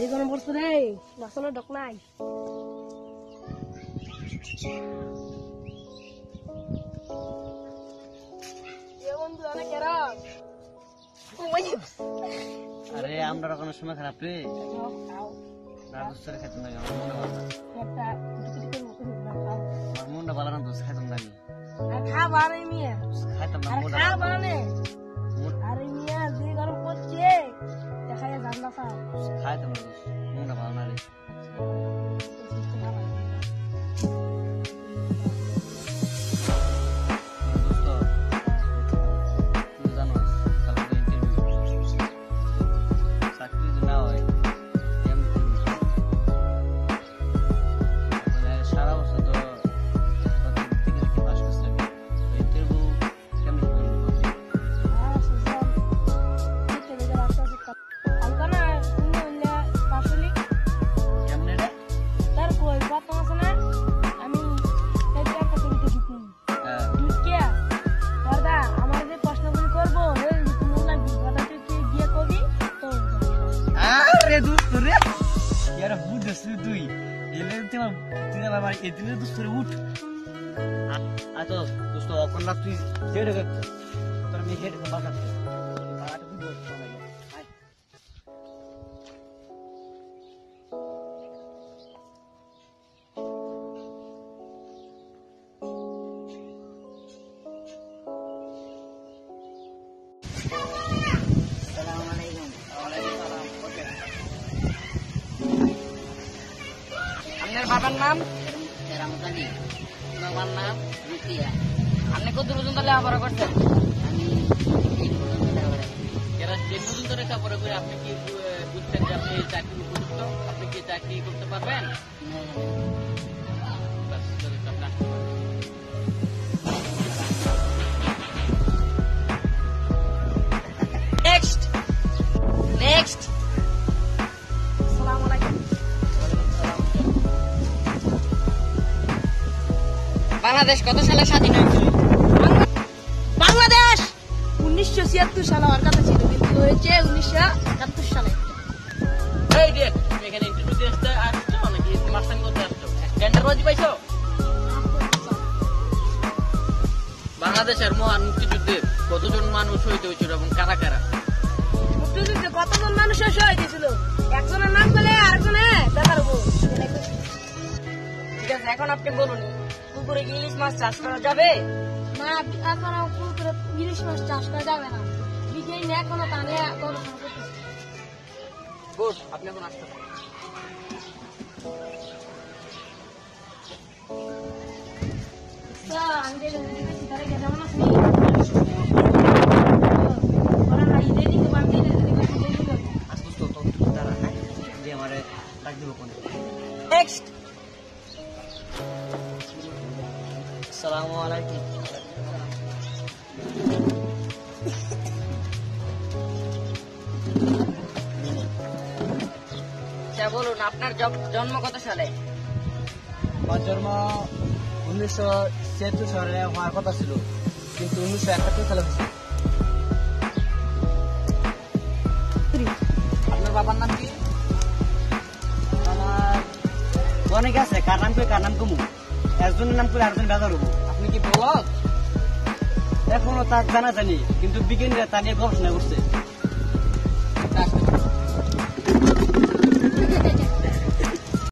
যে গরম পড়ছে রে, বাসনের ডক নাই। বন্ধু অনেক খারাপ। আরে আমরা কোনো সময় খারাপ রে, খেতাম না আমার মনটা ভালো না দোষ খাইতাম না খাবার মিয়া খাইতাম না খাবার আরে মিয়া যে গরম পড়ছে দেখা যায় জানলা খাইতাম না মনটা ভালো না রে। আপনার বাবার নাম রামকানি, বাবার নাম রুকিয়া। আপনি কত পর্যন্ত লেখাপড়া করছেন? আমি যে পর্যন্ত লেখাপড়া করে আপনি কি বুঝছেন যে আপনি চাকরি উপযুক্ত, আপনি কি চাকরি করতে পারবেন? Next next. আসসালামু আলাইকুম। বাংলাদেশ কত সালে স্বাধীন হয়েছিল? বাংলাদেশ 1976 সালে হওয়ার কথা ছিল, কিন্তু হয়েছে 1971 সালে। এই যে তুমি এখানে ইন্টারভিউ দিতে আসছো নাকি মাস্টারি করতে আসছো? টেন্ডার বাজি পাইছো? বাংলাদেশের মহান মুক্তিযুদ্ধে কতজন মানুষ শহীদ হয়েছিল এবং কারা কারা? মুক্তিযুদ্ধে কতজন মানুষ শহীদ হয়েছিল? একজনের নাম বলে আরেকজনে ব্যাপার হবো। ঠিক আছে, এখন আপনি বলুন, পুকুরে কি ইলিশ মাছ চাষ করা যাবে? না, এখন পুকুরে ইলিশ মাছ চাষ করা যাবে না। বিজ্ঞানী এখনো তা নিয়ে গবেষণা করতেছে। গুড, আপনি এখন আসতে পারেন। আমি কেমন আছি? নেক্সট। আসসালামু আলাইকুম। আচ্ছা বলুন, আপনার জন্ম কত সালে? আমার জন্ম 1976 সালে হওয়ার কথা ছিল, কিন্তু 1971 সালে হয়েছে। আপনার বাবার নাম কি? আমার অনেক আছে, কার নাম করে কার নাম কমু, একজনের নাম করে আরেকজন বেজার হবো। আপনি কি বলদ? এখনো তার জানা জানি, কিন্তু বিজ্ঞানীরা তা নিয়ে গবেষণা করছে।